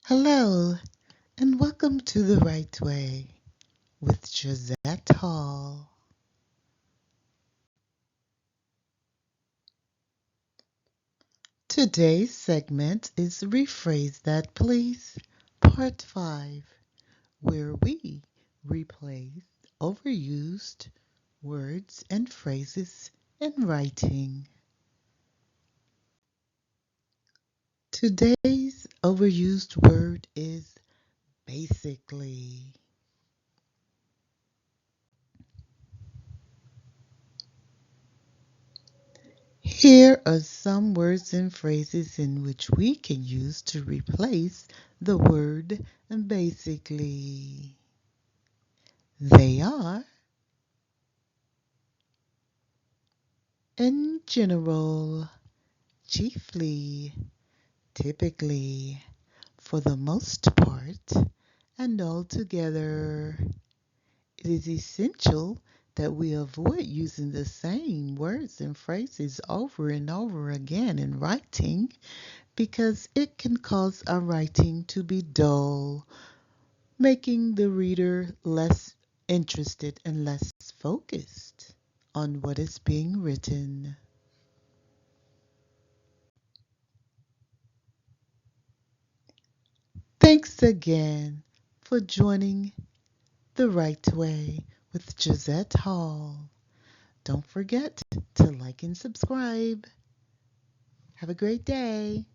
Hello, and welcome to The Right Way with Josette Hall. Today's segment is Rephrase That Please, Part 5, where we replace overused words and phrases in writing. Today's overused word is basically. Here are some words and phrases in which we can use to replace the word basically. They are in general, chiefly, typically, for the most part, and altogether. It is essential that we avoid using the same words and phrases over and over again in writing because it can cause our writing to be dull, making the reader less interested and less focused on what is being written. Thanks again for joining The Right Way with Josette Hall. Don't forget to like and subscribe. Have a great day.